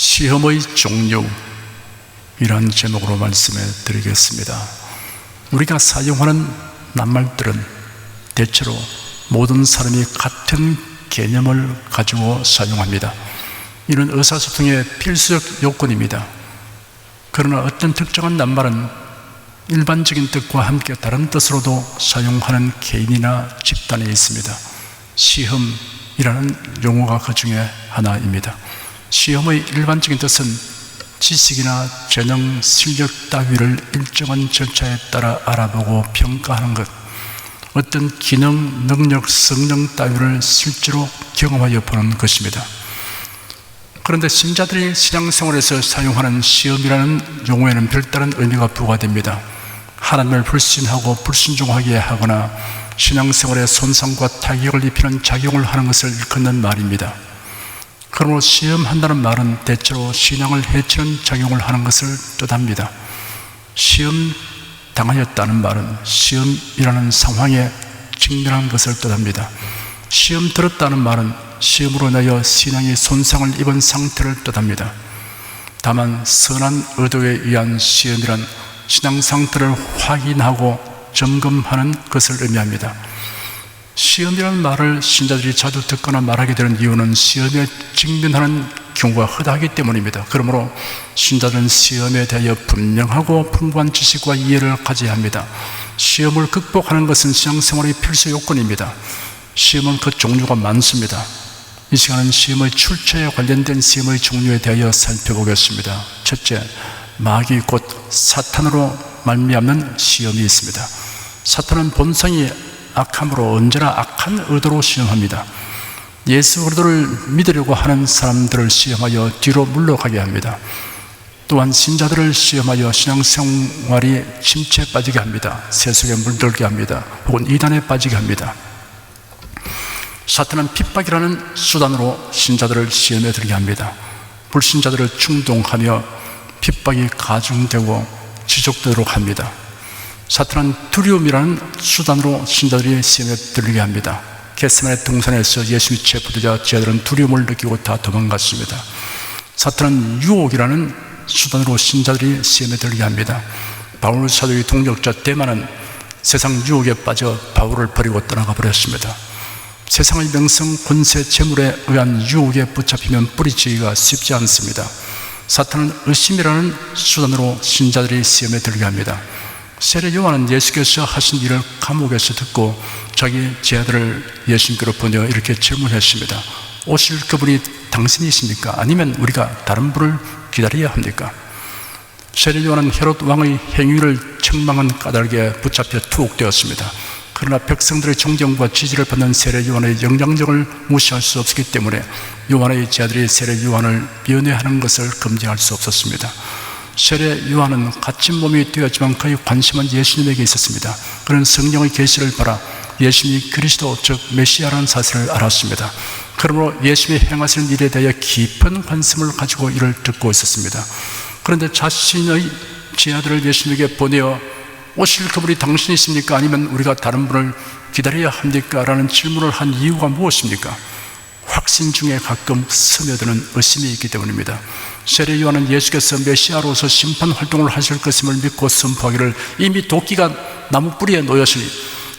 시험의 종류, 이런 제목으로 말씀해 드리겠습니다. 우리가 사용하는 낱말들은 대체로 모든 사람이 같은 개념을 가지고 사용합니다. 이는 의사소통의 필수적 요건입니다. 그러나 어떤 특정한 낱말은 일반적인 뜻과 함께 다른 뜻으로도 사용하는 개인이나 집단이 있습니다. 시험이라는 용어가 그 중에 하나입니다. 시험의 일반적인 뜻은 지식이나 재능, 실력 따위를 일정한 절차에 따라 알아보고 평가하는 것, 어떤 기능, 능력, 성능 따위를 실제로 경험하여 보는 것입니다. 그런데 신자들이 신앙생활에서 사용하는 시험이라는 용어에는 별다른 의미가 부과됩니다. 하나님을 불신하고 불순종하게 하거나 신앙생활에 손상과 타격을 입히는 작용을 하는 것을 일컫는 말입니다. 그러므로 시험한다는 말은 대체로 신앙을 해치는 작용을 하는 것을 뜻합니다. 시험 당하였다는 말은 시험이라는 상황에 직면한 것을 뜻합니다. 시험 들었다는 말은 시험으로 인하여 신앙이 손상을 입은 상태를 뜻합니다. 다만 선한 의도에 의한 시험이란 신앙 상태를 확인하고 점검하는 것을 의미합니다. 시험이라는 말을 신자들이 자주 듣거나 말하게 되는 이유는 시험에 직면하는 경우가 허다하기 때문입니다. 그러므로 신자들은 시험에 대하여 분명하고 풍부한 지식과 이해를 가져야 합니다. 시험을 극복하는 것은 신앙생활의 필수 요건입니다. 시험은 그 종류가 많습니다. 이 시간은 시험의 출처에 관련된 시험의 종류에 대하여 살펴보겠습니다. 첫째, 마귀 곧 사탄으로 말미암는 시험이 있습니다. 사탄은 본성이 악함으로 언제나 악한 의도로 시험합니다. 예수 그리스도를 믿으려고 하는 사람들을 시험하여 뒤로 물러가게 합니다. 또한 신자들을 시험하여 신앙생활이 침체에 빠지게 합니다. 세속에 물들게 합니다. 혹은 이단에 빠지게 합니다. 사탄은 핍박이라는 수단으로 신자들을 시험에 들게 합니다. 불신자들을 충동하며 핍박이 가중되고 지속되도록 합니다. 사탄은 두려움이라는 수단으로 신자들이 시험에 들리게 합니다. 겟세마네 동산에서 예수님이 체포되자 제자들은 두려움을 느끼고 다 도망갔습니다. 사탄은 유혹이라는 수단으로 신자들이 시험에 들리게 합니다. 바울 사도의 동역자 데마는 세상 유혹에 빠져 바울을 버리고 떠나가 버렸습니다. 세상의 명성, 권세, 재물에 의한 유혹에 붙잡히면 뿌리치기가 쉽지 않습니다. 사탄은 의심이라는 수단으로 신자들이 시험에 들게 합니다. 세례 요한은 예수께서 하신 일을 감옥에서 듣고 자기 제자들을 예수님께로 보내 이렇게 질문했습니다. 오실 그분이 당신이십니까? 아니면 우리가 다른 분을 기다려야 합니까? 세례 요한은 헤롯 왕의 행위를 책망한 까닭에 붙잡혀 투옥되었습니다. 그러나 백성들의 존경과 지지를 받는 세례 요한의 영향력을 무시할 수 없었기 때문에 요한의 제자들이 세례 요한을 면회하는 것을 금지할 수 없었습니다. 세례 요한은 갇힌 몸이 되었지만 그의 관심은 예수님에게 있었습니다. 그는 성령의 계시를 받아 예수님이 그리스도 즉 메시아라는 사실을 알았습니다. 그러므로 예수님이 행하시는 일에 대하여 깊은 관심을 가지고 이를 듣고 있었습니다. 그런데 자신의 제자들을 예수님에게 보내어 오실 그분이 당신이십니까? 아니면 우리가 다른 분을 기다려야 합니까? 라는 질문을 한 이유가 무엇입니까? 확신 중에 가끔 스며드는 의심이 있기 때문입니다. 세례 요한은 예수께서 메시아로서 심판 활동을 하실 것임을 믿고 선포하기를 이미 도끼가 나무 뿌리에 놓였으니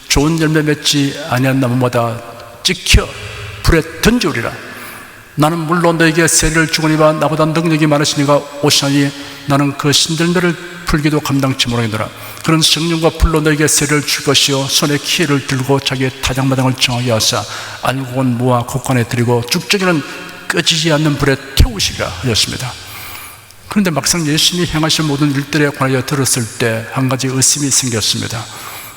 좋은 열매 맺지 아니한 나무마다 찍혀 불에 던지우리라. 나는 물론 너에게 세례를 주거니와 나보다 능력이 많으시니가 오시나니 나는 그 신들매를 풀기도 감당치 못하겠노라. 그런 성령과 불로 너에게 세례를 줄 것이요 손에 키를 들고 자기의 타작마당을 정하게 하사 알곡은 모아 곡간에 들이고 쭉저기는 꺼지지 않는 불에 태우시리라 하였습니다. 그런데 막상 예수님이 행하실 모든 일들에 관하여 들었을 때 한 가지 의심이 생겼습니다.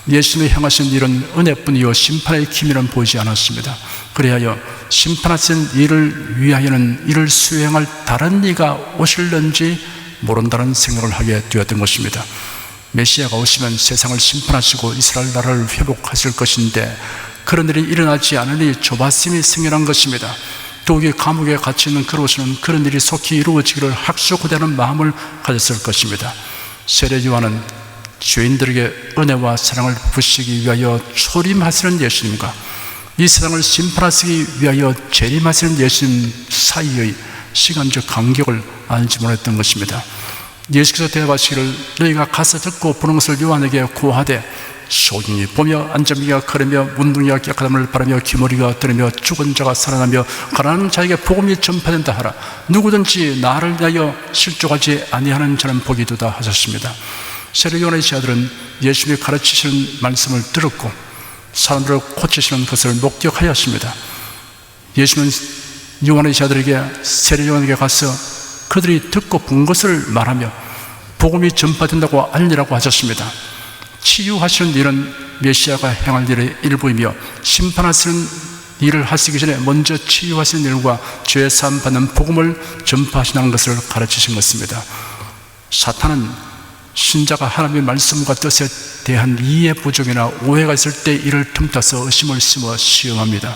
예수님이 행하신 일은 은혜뿐이요 심판의 기미는 보이지 않았습니다. 그리하여 심판하신 일을 위하여는 이를 수행할 다른 이가 오실는지 모른다는 생각을 하게 되었던 것입니다. 메시아가 오시면 세상을 심판하시고 이스라엘 나라를 회복하실 것인데 그런 일이 일어나지 않으니 조바심이 생겨난 것입니다. 더욱이 감옥에 갇혀있는 그로서는 그런 일이 속히 이루어지기를 학수고대하는 마음을 가졌을 것입니다. 세례 요한은 죄인들에게 은혜와 사랑을 부시기 위하여 초림하시는 예수님과 이 세상을 심판하시기 위하여 재림하시는 예수님 사이의 시간적 간격을 알지 못했던 것입니다. 예수께서 대답하시기를 너희가 가서 듣고 보는 것을 요한에게 고하되 소년이 보며 안전비가 걸으며 문둥이가 깨끗함을 바라며 귀머리가 들으며 죽은 자가 살아나며 가난한 자에게 복음이 전파된다 하라. 누구든지 나를 위하여 실족하지 아니하는 자는 복이 있도다 하셨습니다. 세례 요한의 제자들은 예수님이 가르치시는 말씀을 들었고 사람들을 고치시는 것을 목격하였습니다. 예수님은 요한의 제자들에게 세례 요한에게 가서 그들이 듣고 본 것을 말하며 복음이 전파된다고 알리라고 하셨습니다. 치유하시는 일은 메시아가 행할 일의 일부이며 심판하시는 일을 하시기 전에 먼저 치유하시는 일과 죄 사함 받는 복음을 전파하시는 것을 가르치신 것입니다. 사탄은 신자가 하나님의 말씀과 뜻에 대한 이해 부족이나 오해가 있을 때 이를 틈타서 의심을 심어 시험합니다.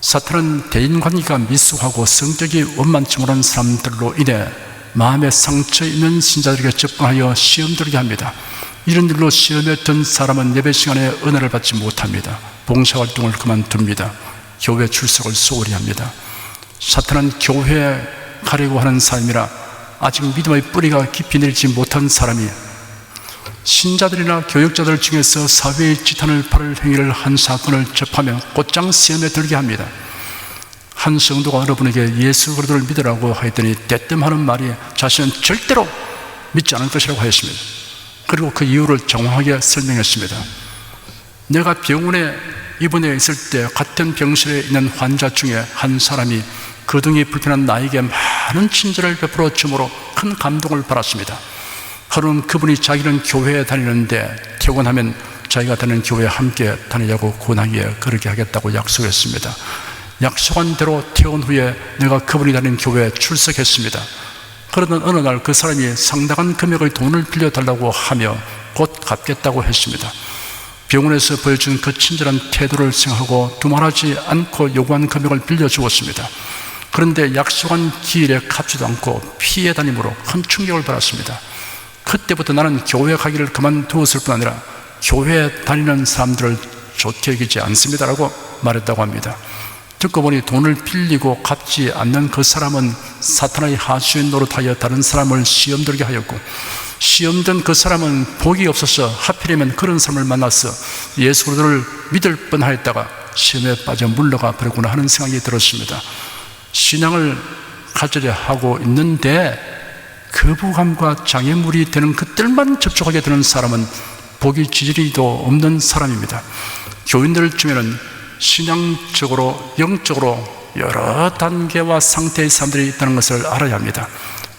사탄은 대인관계가 미숙하고 성격이 원만치 못한 사람들로 인해 마음에 상처 있는 신자들에게 접근하여 시험 들게 합니다. 이런 일로 시험에 든 사람은 예배 시간에 은혜를 받지 못합니다. 봉사활동을 그만둡니다. 교회 출석을 소홀히 합니다. 사탄은 교회에 가려고 하는 사람이라 아직 믿음의 뿌리가 깊이 내리지 못한 사람이 신자들이나 교육자들 중에서 사회의 지탄을 받을 행위를 한 사건을 접하면 곧장 시험에 들게 합니다. 한 성도가 어느 분에게 예수 그리스도를 믿으라고 하였더니 대뜸하는 말이 자신은 절대로 믿지 않을 것이라고 하였습니다. 그리고 그 이유를 정확하게 설명했습니다. 내가 병원에 입원해 있을 때 같은 병실에 있는 환자 중에 한 사람이 거동이 불편한 나에게 많은 친절을 베풀어 주므로 큰 감동을 받았습니다. 하루는 그분이 자기는 교회에 다니는데 퇴근하면 자기가 다니는 교회에 함께 다니자고 권하기에 그렇게 하겠다고 약속했습니다. 약속한 대로 퇴원 후에 내가 그분이 다니는 교회에 출석했습니다. 그러던 어느 날 그 사람이 상당한 금액의 돈을 빌려달라고 하며 곧 갚겠다고 했습니다. 병원에서 보여준 그 친절한 태도를 생각하고 두말하지 않고 요구한 금액을 빌려주었습니다. 그런데 약속한 기일에 갚지도 않고 피해 다님으로 큰 충격을 받았습니다. 그때부터 나는 교회 가기를 그만두었을 뿐 아니라 교회에 다니는 사람들을 좋게 여기지 않습니다라고 말했다고 합니다. 듣고 보니 돈을 빌리고 갚지 않는 그 사람은 사탄의 하수인 노릇하여 다른 사람을 시험들게 하였고, 시험된 그 사람은 복이 없어서 하필이면 그런 사람을 만나서 예수 그리스도를 믿을 뻔하였다가 시험에 빠져 물러가 버렸구나 하는 생각이 들었습니다. 신앙을 가지려 하고 있는데 거부감과 장애물이 되는 것들만 접촉하게 되는 사람은 복이 지지리도 없는 사람입니다. 교인들 중에는 신앙적으로 영적으로 여러 단계와 상태의 사람들이 있다는 것을 알아야 합니다.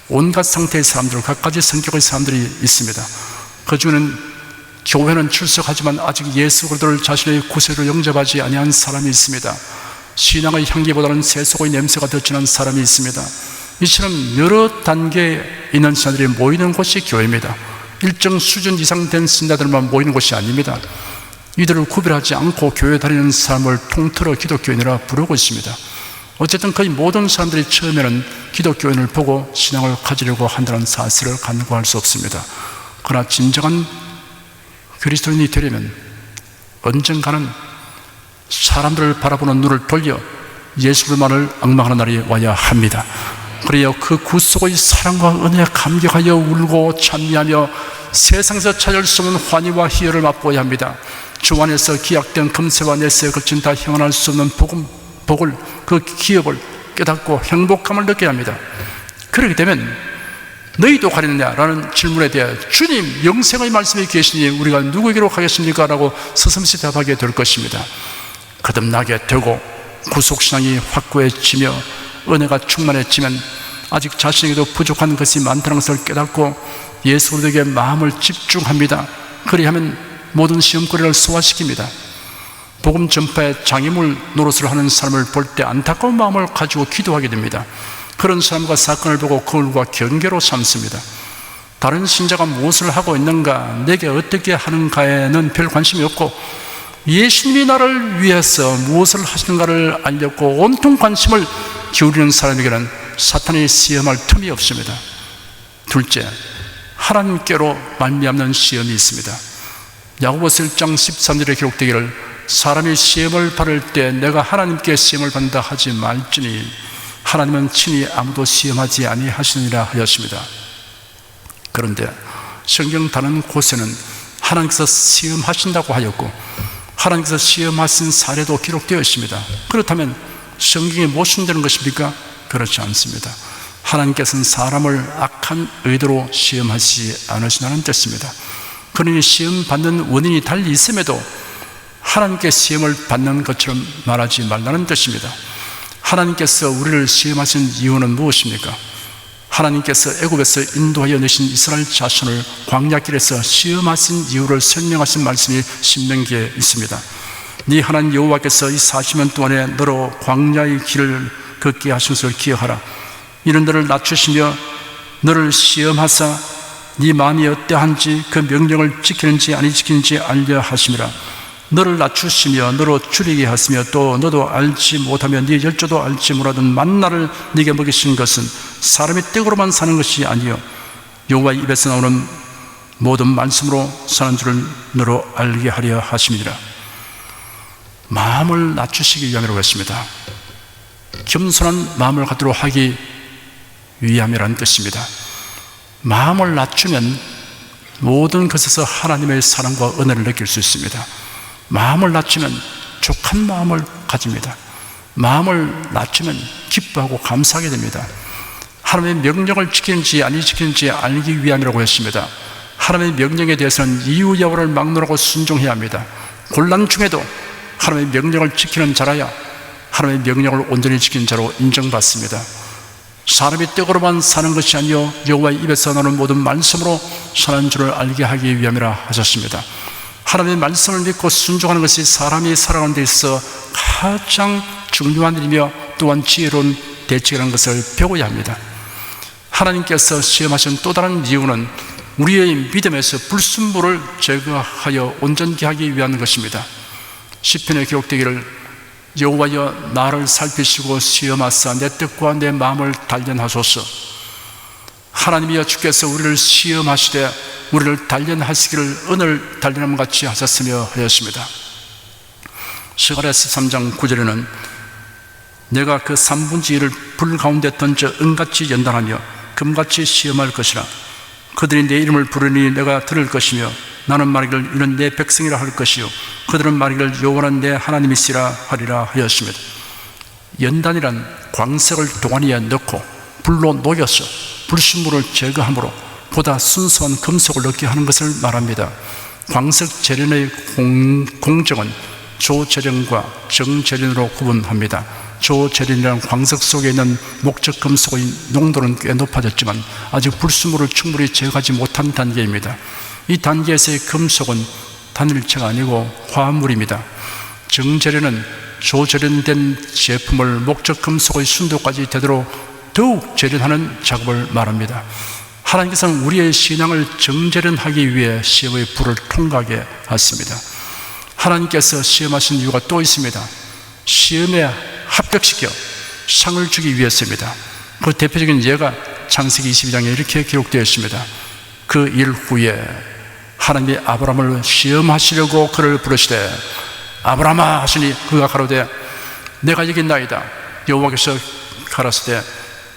온갖 상태의 사람들, 각가지 성격의 사람들이 있습니다. 그 중에는 교회는 출석하지만 아직 예수 그리스도를 자신의 구세로 영접하지 아니한 사람이 있습니다. 신앙의 향기보다는 세속의 냄새가 더 진한 사람이 있습니다. 이처럼 여러 단계에 있는 신자들이 모이는 곳이 교회입니다. 일정 수준 이상 된 신자들만 모이는 곳이 아닙니다. 이들을 구별하지 않고 교회 다니는 사람을 통틀어 기독교인이라 부르고 있습니다. 어쨌든 거의 모든 사람들이 처음에는 기독교인을 보고 신앙을 가지려고 한다는 사실을 간과할 수 없습니다. 그러나 진정한 그리스도인이 되려면 언젠가는 사람들을 바라보는 눈을 돌려 예수만을 앙망하는 날이 와야 합니다. 그래야 그 구속의 사랑과 은혜에 감격하여 울고 찬미하며 세상에서 찾을 수 없는 환희와 희열을 맛보아야 합니다. 주 안에서 기약된 금세와 내세에 거친 다 형언할 수 없는 복을, 그 기업을 깨닫고 행복감을 느껴야 합니다. 그렇게 되면 너희도 가리느냐라는 질문에 대해 주님 영생의 말씀이 계시니 우리가 누구에게로 가겠습니까? 라고 서슴지 대답하게 될 것입니다. 거듭나게 되고 구속신앙이 확고해지며 은혜가 충만해지면 아직 자신에게도 부족한 것이 많다는 것을 깨닫고 예수 그리스도에게 마음을 집중합니다. 그리하면 모든 시험거리를 소화시킵니다. 복음 전파에 장애물 노릇을 하는 사람을 볼 때 안타까운 마음을 가지고 기도하게 됩니다. 그런 사람과 사건을 보고 그들과 경계로 삼습니다. 다른 신자가 무엇을 하고 있는가, 내게 어떻게 하는가에는 별 관심이 없고 예수님이 나를 위해서 무엇을 하시는가를 알려고 온통 관심을 기울이는 사람에게는 사탄이 시험할 틈이 없습니다. 둘째, 하나님께로 말미암는 시험이 있습니다. 야고보서 1장 13절에 기록되기를 사람이 시험을 받을 때 내가 하나님께 시험을 받는다 하지 말지니 하나님은 친히 아무도 시험하지 아니하시느니라 하였습니다. 그런데 성경 다른 곳에는 하나님께서 시험하신다고 하였고 하나님께서 시험하신 사례도 기록되어 있습니다. 그렇다면 성경에 모순되는 것입니까? 그렇지 않습니다. 하나님께서는 사람을 악한 의도로 시험하시지 않으시다는 뜻입니다. 그러니 시험받는 원인이 달리 있음에도 하나님께 시험을 받는 것처럼 말하지 말라는 뜻입니다. 하나님께서 우리를 시험하신 이유는 무엇입니까? 하나님께서 애굽에서 인도하여 내신 이스라엘 자손을 광야길에서 시험하신 이유를 설명하신 말씀이 신명기에 있습니다. 네 하나님 여호와께서 이 40년 동안에 너로 광야의 길을 걷게 하신 것을 기억하라. 이는 너를 낮추시며 너를 시험하사 네 마음이 어떠한지 그 명령을 지키는지 아니 지키는지 알려 하심이라. 너를 낮추시며 너로 줄이게 하시며 또 너도 알지 못하며 네 열조도 알지 못하던 만나를 네게 먹이신 것은 사람이 떡으로만 사는 것이 아니요 여호와의 입에서 나오는 모든 말씀으로 사는 줄을 너로 알게 하려 하심이니라. 마음을 낮추시기 위함이라고 했습니다. 겸손한 마음을 갖도록 하기 위함이라는 뜻입니다. 마음을 낮추면 모든 것에서 하나님의 사랑과 은혜를 느낄 수 있습니다. 마음을 낮추면 족한 마음을 가집니다. 마음을 낮추면 기뻐하고 감사하게 됩니다. 하나님의 명령을 지키는지 아니 지키는지 알기 위함이라고 했습니다. 하나님의 명령에 대해서는 이유 여부를 막론하고 순종해야 합니다. 곤란 중에도 하나님의 명령을 지키는 자라야 하나님의 명령을 온전히 지키는 자로 인정받습니다. 사람이 떡으로만 사는 것이 아니요 여호와의 입에서 나오는 모든 말씀으로 사는 줄을 알게 하기 위함이라 하셨습니다. 하나님의 말씀을 믿고 순종하는 것이 사람이 살아가는 데 있어 가장 중요한 일이며 또한 지혜로운 대책이라는 것을 배워야 합니다. 하나님께서 시험하신 또 다른 이유는 우리의 믿음에서 불순물을 제거하여 온전케 하기 위한 것입니다. 시편에 기록되기를 여호와여 나를 살피시고 시험하사 내 뜻과 내 마음을 단련하소서. 하나님이여 주께서 우리를 시험하시되 우리를 단련하시기를 은을 단련함 같이 하셨으며 하였습니다. 스가랴 13장 9절에는 내가 그 3분의 1을 불 가운데 던져 은같이 연단하며 금같이 시험할 것이라. 그들이 내 이름을 부르니 내가 들을 것이며 나는 말하기를 이는 내 백성이라 할 것이요 그들은 말하기를 여호와는 내 하나님이시라 하리라 하였습니다. 연단이란 광석을 동아리에 넣고 불로 녹여서 불순물을 제거함으로 보다 순수한 금속을 얻게 하는 것을 말합니다. 광석 재련의 공정은 조재련과 정재련으로 구분합니다. 조재련이라는 광석 속에 있는 목적 금속의 농도는 꽤 높아졌지만 아직 불순물을 충분히 제거하지 못한 단계입니다. 이 단계에서의 금속은 단일체가 아니고 화합물입니다. 정재련은 조재련된 제품을 목적 금속의 순도까지 되도록 더욱 재련하는 작업을 말합니다. 하나님께서는 우리의 신앙을 정재련하기 위해 시험의 불을 통과하게 하십니다. 하나님께서 시험하신 이유가 또 있습니다. 시험에 합격시켜 상을 주기 위해서입니다. 그 대표적인 예가 창세기 22장에 이렇게 기록되어 있습니다. 그 일 후에 하나님이 아브라함을 시험하시려고 그를 부르시되 아브라함아 하시니 그가 가로되 내가 여기 있나이다. 여호와께서 가라사대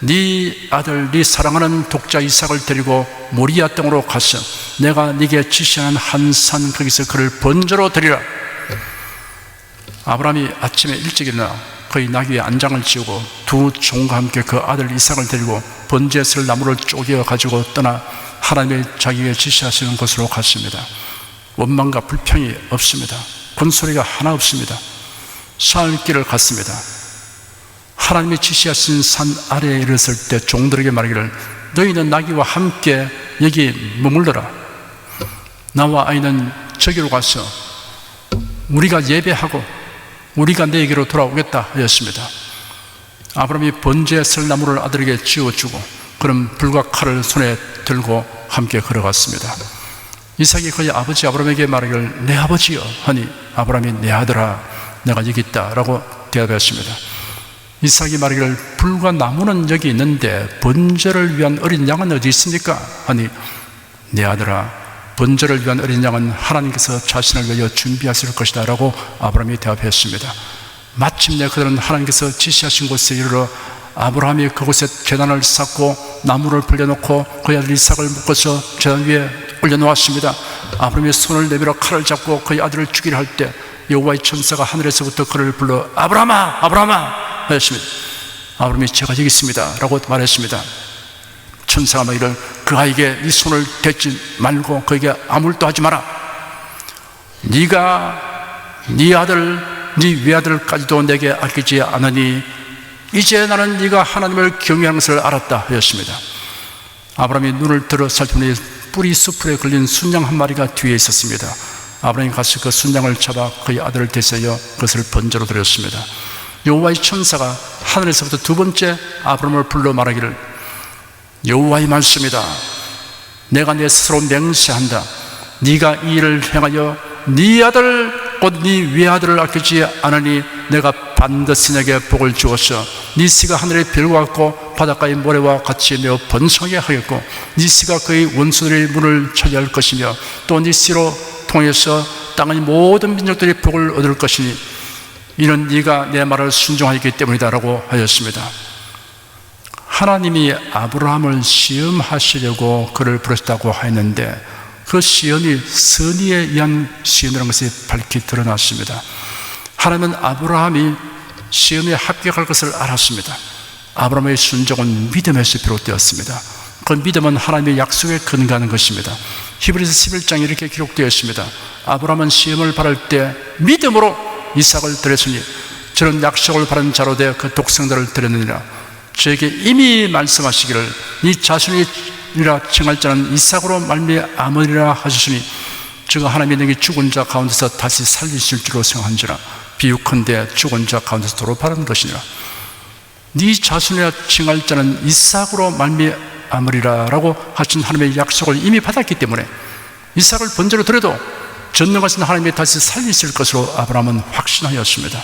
네 아들 네 사랑하는 독자 이삭을 데리고 모리아 땅으로 가서 내가 네게 지시하는 한 산 거기서 그를 번제로 드리라. 아브라함이 아침에 일찍 일어나 그의 나귀에 안장을 지우고 두 종과 함께 그 아들 이삭을 데리고 번제에 쓸 나무를 쪼개어 가지고 떠나 하나님의 자기에게 지시하시는 곳으로 갔습니다. 원망과 불평이 없습니다. 군소리가 하나 없습니다. 사흘길을 갔습니다. 하나님이 지시하신 산 아래에 이르렀을 때 종들에게 말하기를 너희는 나귀와 함께 여기 머물러라. 나와 아이는 저기로 가서 우리가 예배하고 우리가 너에게로 돌아오겠다 하였습니다. 아브라함이 번제에 쓸 나무를 아들에게 지어주고 그는 불과 칼을 손에 들고 함께 걸어갔습니다. 이삭이 그의 아버지 아브라함에게 말하기를 내 아버지여 하니 아브라함이 내 아들아 내가 여기 있다 라고 대답했습니다. 이삭이 말하기를 불과 나무는 여기 있는데 번제를 위한 어린 양은 어디 있습니까? 하니 내 아들아 번제를 위한 어린 양은 하나님께서 자신을 위하여 준비하실 것이다 라고 아브라함이 대답했습니다. 마침내 그들은 하나님께서 지시하신 곳에 이르러 아브라함이 그곳에 제단을 쌓고 나무를 벌려놓고 그의 아들 이삭을 묶어서 제단 위에 올려놓았습니다. 아브라함이 손을 내밀어 칼을 잡고 그의 아들을 죽이려 할 때 여호와의 천사가 하늘에서부터 그를 불러 아브라함아 아브라함아 하였습니다. 아브라함이 제가 여기 있습니다 라고 말했습니다. 천사가 말이를 그 아이에게 이 손을 대지 말고 그에게 아무 일도 하지 마라. 네가 네 아들 네 외아들까지도 내게 아끼지 않으니 이제 나는 네가 하나님을 경외하는 것을 알았다 하였습니다. 아브라함이 눈을 들어 살펴보니 뿌리 수풀에 걸린 순양 한 마리가 뒤에 있었습니다. 아브라함이 가서 그 순양을 잡아 그의 아들을 대세여 그것을 번제로 드렸습니다. 여호와의 천사가 하늘에서부터 두 번째 아브라함을 불러 말하기를 여호와의 말씀이다. 내가 내 스스로 맹세한다. 네가 이 일을 행하여 네 아들 곧 네 외아들을 아끼지 않으니 내가 반드시 내게 복을 주어서 네 씨가 하늘의 별과 같고 바닷가의 모래와 같이 매우 번성하게 하겠고 네 씨가 그의 원수들의 문을 차지할 것이며 또 네 씨로 통해서 땅의 모든 민족들이 복을 얻을 것이니 이는 네가 내 말을 순종하였기 때문이다 라고 하였습니다. 하나님이 아브라함을 시험하시려고 그를 부르셨다고 하였는데 그 시험이 선의에 의한 시험이라는 것이 밝히 드러났습니다. 하나님은 아브라함이 시험에 합격할 것을 알았습니다. 아브라함의 순종은 믿음에서 비롯되었습니다. 그 믿음은 하나님의 약속에 근거하는 것입니다. 히브리서 11장에 이렇게 기록되어 있습니다. 아브라함은 시험을 받을 때 믿음으로 이삭을 드렸으니 저는 약속을 받은 자로 되어 그 독생자를 드렸느니라. 저에게 이미 말씀하시기를 네 자손이라 칭할 자는 이삭으로 말미암으리라 하셨으니 저가 하나님이 내게 죽은 자 가운데서 다시 살리실 줄로 생각한지라. 비유컨대 죽은 자 가운데서 도로 파는 것이니라. 네 자손이라 칭할 자는 이삭으로 말미암으리라 라고 하신 하나님의 약속을 이미 받았기 때문에 이삭을 번제로 드려도 전능하신 하나님이 다시 살리실 것으로 아브라함은 확신하였습니다.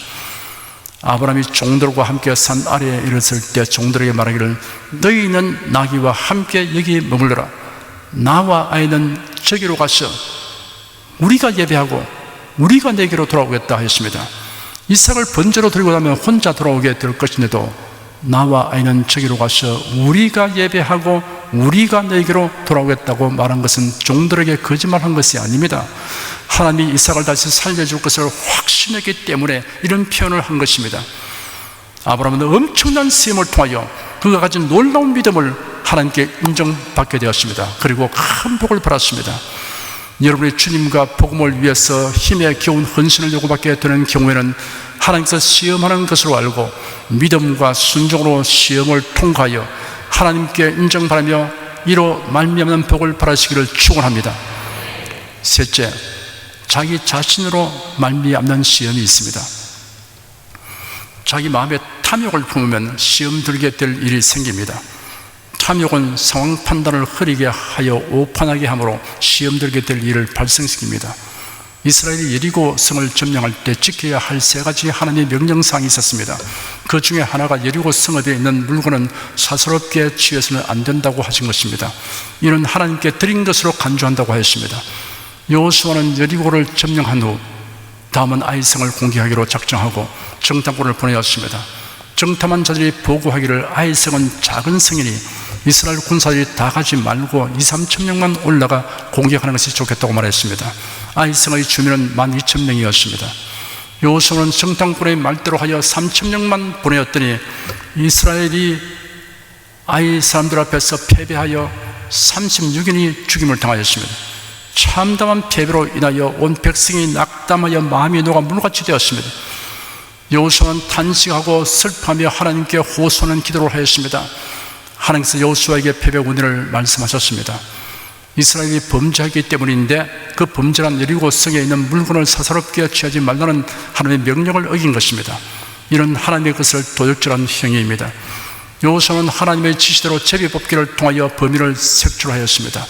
아브라함이 종들과 함께 산 아래에 이르렀을 때 종들에게 말하기를 너희는 나귀와 함께 여기 머물러라. 나와 아이는 저기로 가서 우리가 예배하고 우리가 내게로 돌아오겠다 하였습니다. 이삭을 번제로 드리고 나면 혼자 돌아오게 될 것인데도 나와 아이는 저기로 가서 우리가 예배하고 우리가 너에게로 돌아오겠다고 말한 것은 종들에게 거짓말한 것이 아닙니다. 하나님이 이삭을 다시 살려줄 것을 확신했기 때문에 이런 표현을 한 것입니다. 아브라함은 엄청난 시험을 통하여 그가 가진 놀라운 믿음을 하나님께 인정받게 되었습니다. 그리고 큰 복을 받았습니다. 여러분이 주님과 복음을 위해서 힘에 겨운 헌신을 요구받게 되는 경우에는 하나님께서 시험하는 것으로 알고 믿음과 순종으로 시험을 통과하여 하나님께 인정받으며 이로 말미암는 복을 받으시기를 축원합니다. 셋째, 자기 자신으로 말미암는 시험이 있습니다. 자기 마음에 탐욕을 품으면 시험 들게 될 일이 생깁니다. 탐욕은 상황 판단을 흐리게 하여 오판하게 함으로 시험 들게 될 일을 발생시킵니다. 이스라엘이 여리고 성을 점령할 때 지켜야 할 세 가지 하나님의 명령사항이 있었습니다. 그 중에 하나가 여리고 성읍에 있는 물건은 사사롭게 취해서는 안 된다고 하신 것입니다. 이는 하나님께 드린 것으로 간주한다고 하였습니다. 여호수아는 여리고를 점령한 후 다음은 아이성을 공격하기로 작정하고 정탐꾼을 보내었습니다. 정탐한 자들이 보고하기를 아이성은 작은 성이니 이스라엘 군사들이 다 가지 말고 2-3천 명만 올라가 공격하는 것이 좋겠다고 말했습니다. 아이성의 주민은 12,000명이었습니다. 여호수아는 정탐꾼의 말대로 하여 3,000명만 보내었더니 이스라엘이 아이 사람들 앞에서 패배하여 36인이 죽임을 당하였습니다. 참담한 패배로 인하여 온 백성이 낙담하여 마음이 녹아 물같이 되었습니다. 여호수아는 탄식하고 슬퍼하며 하나님께 호소하는 기도를 하였습니다. 하나님께서 여호수아에게 패배 원인을 말씀하셨습니다. 이스라엘이 범죄하기 때문인데 그 범죄란 여리고 성에 있는 물건을 사사롭게 취하지 말라는 하나님의 명령을 어긴 것입니다. 이런 하나님의 것을 도적질한 행위입니다. 여호수아는 하나님의 지시대로 제비뽑기를 통하여 범인을 색출하였습니다.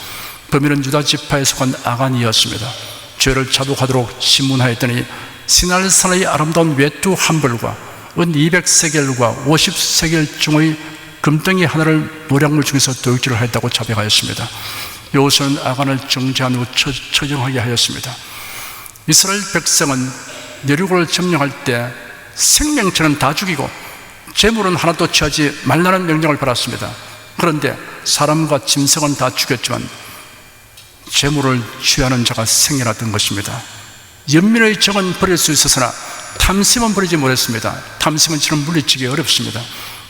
범인은 유다 지파에 속한 아간이었습니다. 죄를 자복하도록 신문하였더니 시날산의 아름다운 외투 한 벌과 은 200세겔과 50세겔 중의 금덩이 하나를 노략물 중에서 도둑질을 하였다고 자백하였습니다. 여호수아는 아간을 정죄한 후 처형하게 하였습니다. 이스라엘 백성은 여리고를 점령할 때 생명체는 다 죽이고 재물은 하나도 취하지 말라는 명령을 받았습니다. 그런데 사람과 짐승은 다 죽였지만 재물을 취하는 자가 생겨났던 것입니다. 연민의 정은 버릴 수 있었으나 탐심은 버리지 못했습니다. 탐심은 저는 물리치기 어렵습니다.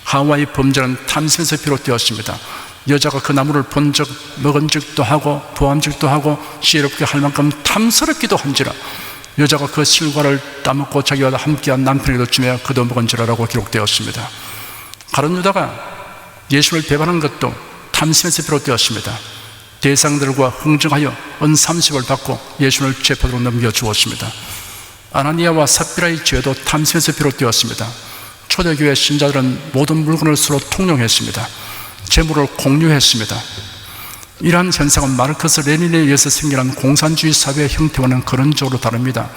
하와의 범죄는 탐심에서 비롯되었습니다. 여자가 그 나무를 본 적, 먹은 적도 하고 보암직도 하고 지혜롭게 할 만큼 탐스럽기도 한지라 여자가 그 실과를 따먹고 자기와 함께한 남편에게도 주며 그도 먹은지라라고 기록되었습니다. 가룟 유다가 예수를 배반한 것도 탐심에서 비롯되었습니다. 대상들과 흥정하여 은 30을 받고 예수를 재판으로 넘겨주었습니다. 아나니아와 삽비라의 죄도 탐심에서 비롯되었습니다. 초대교회 신자들은 모든 물건을 서로 통용했습니다. 재물을 공유했습니다. 이러한 현상은 마르크스 레닌에 의해서 생겨난 공산주의 사회의 형태와는 근원적으로 다릅니다.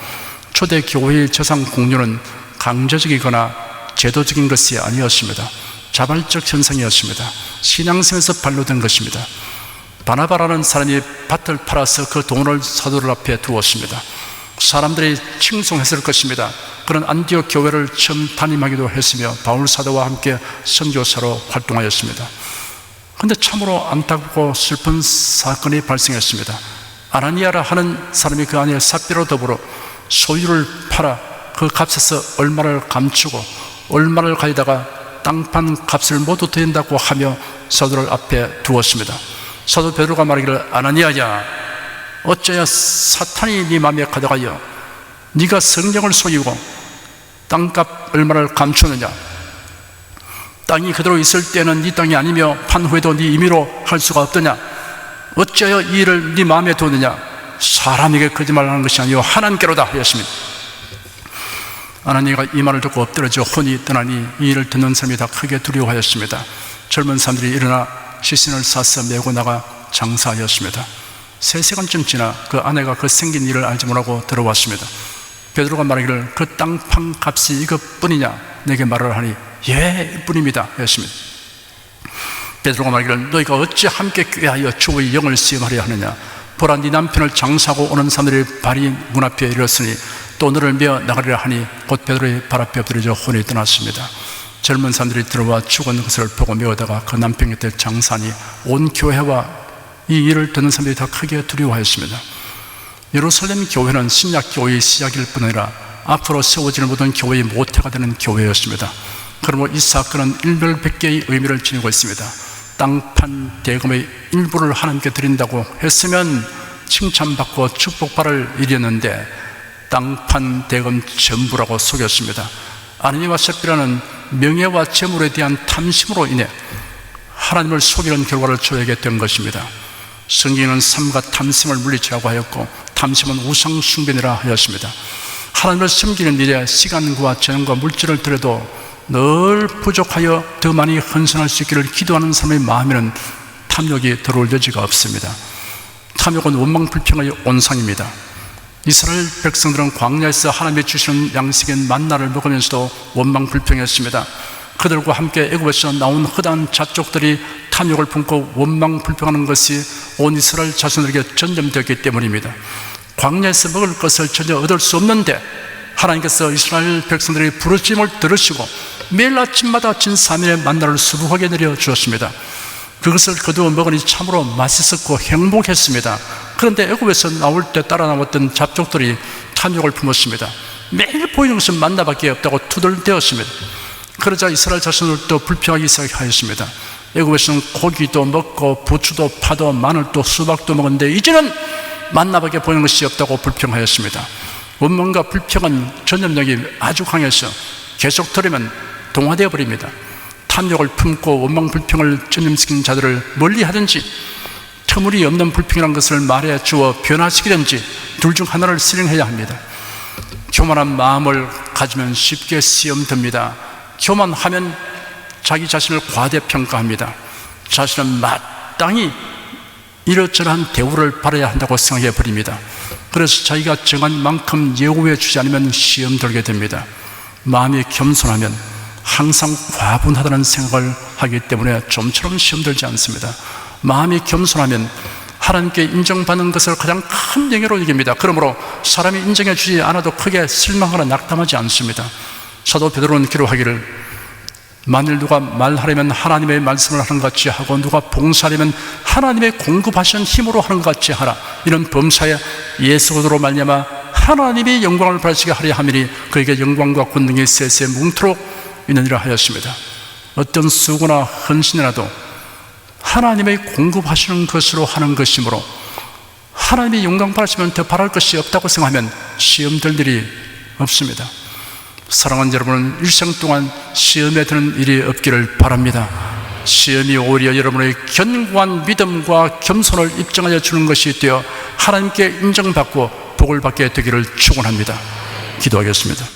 초대교회의 재산 공유는 강제적이거나 제도적인 것이 아니었습니다. 자발적 현상이었습니다. 신앙심에서 발로된 것입니다. 바나바라는 사람이 밭을 팔아서 그 돈을 사도들 앞에 두었습니다. 사람들이 칭송했을 것입니다. 그런 안디옥 교회를 처음 담임하기도 했으며 바울 사도와 함께 선교사로 활동하였습니다. 그런데 참으로 안타깝고 슬픈 사건이 발생했습니다. 아나니아라 하는 사람이 그 안에 삽비로 더불어 소유를 팔아 그 값에서 얼마를 감추고 얼마를 가져다가 땅판 값을 모두 드린다고 하며 사도들 앞에 두었습니다. 사도 베드로가 말하기를 아나니아야 어째야 사탄이 네 마음에 가져가여 네가 성령을 속이고 땅값 얼마를 감추느냐. 땅이 그대로 있을 때는 네 땅이 아니며 판 후에도 네 임의로 할 수가 없더냐. 어째여 이 일을 네 마음에 두느냐. 사람에게 거짓말하는 것이 아니요 하나님께로다 하였습니다. 아나니아가 이 말을 듣고 엎드러져 혼이 떠나니 이 일을 듣는 사람이 다 크게 두려워하였습니다. 젊은 사람들이 일어나 시신을 싸서 메고 나가 장사하였습니다. 3시간쯤 지나 그 아내가 그 생긴 일을 알지 못하고 들어왔습니다. 베드로가 말하기를 그 땅판 값이 이것뿐이냐 내게 말을 하니 예 이뿐입니다 했습니다. 베드로가 말하기를 너희가 어찌 함께 꾀하여 주의 영을 시험하려 하느냐. 보라 네 남편을 장사하고 오는 사람들이 발이 문 앞에 이르렀으니 또 너를 메어 나가리라 하니 곧 베드로의 발 앞에 엎드려져 혼이 떠났습니다. 젊은 사람들이 들어와 죽은 것을 보고 메어다가 그 남편 곁에 장사하니 온 교회와 이 일을 듣는 사람들이 다 크게 두려워하였습니다. 예루살렘 교회는 신약 교회의 시작일 뿐 아니라 앞으로 세워지는 모든 교회의 모태가 되는 교회였습니다. 그러므로 이 사건은 일별백계의 의미를 지니고 있습니다. 땅판 대금의 일부를 하나님께 드린다고 했으면 칭찬받고 축복받을 일이었는데 땅판 대금 전부라고 속였습니다. 아나니아와 삽비라는 명예와 재물에 대한 탐심으로 인해 하나님을 속이는 결과를 초래하게 된 것입니다. 성경은 삶과 탐심을 물리치라고 하였고 탐심은 우상 숭배니라 하였습니다. 하나님을 섬기는 일에 시간과 재능과 물질을 들여도 늘 부족하여 더 많이 헌신할 수 있기를 기도하는 사람의 마음에는 탐욕이 들어올 여지가 없습니다. 탐욕은 원망불평의 온상입니다. 이스라엘 백성들은 광야에서 하나님이 주시는 양식인 만나를 먹으면서도 원망불평했습니다. 그들과 함께 애굽에서 나온 허다한 자족들이 탐욕을 품고 원망불평하는 것이 온 이스라엘 자손들에게 전염되었기 때문입니다. 광야에서 먹을 것을 전혀 얻을 수 없는데 하나님께서 이스라엘 백성들의 부르짖음을 들으시고 매일 아침마다 진 3일의 만나를 수북하게 내려주었습니다. 그것을 거두어 먹으니 참으로 맛있었고 행복했습니다. 그런데 애굽에서 나올 때 따라 나왔던 잡족들이 탐욕을 품었습니다. 매일 보이는 것은 만나밖에 없다고 투덜대었습니다. 그러자 이스라엘 자손들도 불평하기 시작하였습니다. 애굽에서는 고기도 먹고 부추도 파도 마늘도 수박도 먹었는데 이제는 만나밖에 보이는 것이 없다고 불평하였습니다. 원망과 불평은 전염력이 아주 강해서 계속 들으면 동화되어 버립니다. 탐욕을 품고 원망 불평을 전염시키는 자들을 멀리하든지 터무니없는 불평이라는 것을 말해 주어 변화시키든지 둘 중 하나를 실행해야 합니다. 교만한 마음을 가지면 쉽게 시험 듭니다. 교만하면 자기 자신을 과대평가합니다. 자신은 마땅히 이러저러한 대우를 받아야 한다고 생각해 버립니다. 그래서 자기가 정한 만큼 예우해 주지 않으면 시험 들게 됩니다. 마음이 겸손하면 항상 과분하다는 생각을 하기 때문에 좀처럼 시험 들지 않습니다. 마음이 겸손하면 하나님께 인정받는 것을 가장 큰 영예로 여깁니다. 그러므로 사람이 인정해 주지 않아도 크게 실망하거나 낙담하지 않습니다. 사도 베드로는 기록하기를 만일 누가 말하려면 하나님의 말씀을 하는 것 같이 하고, 누가 봉사하려면 하나님의 공급하신 힘으로 하는 것 같이 하라. 이런 범사에 예수 그리스도로 말미암아 하나님이 영광을 받으시게 하려 함이니 그에게 영광과 권능이 세세 뭉토록 있느니라 하였습니다. 어떤 수고나 헌신이라도 하나님의 공급하시는 것으로 하는 것이므로, 하나님이 영광 받으시면 더 바랄 것이 없다고 생각하면 시험 들 일이 없습니다. 사랑하는 여러분은 일생 동안 시험에 드는 일이 없기를 바랍니다. 시험이 오히려 여러분의 견고한 믿음과 겸손을 입증하여 주는 것이 되어 하나님께 인정받고 복을 받게 되기를 축원합니다. 기도하겠습니다.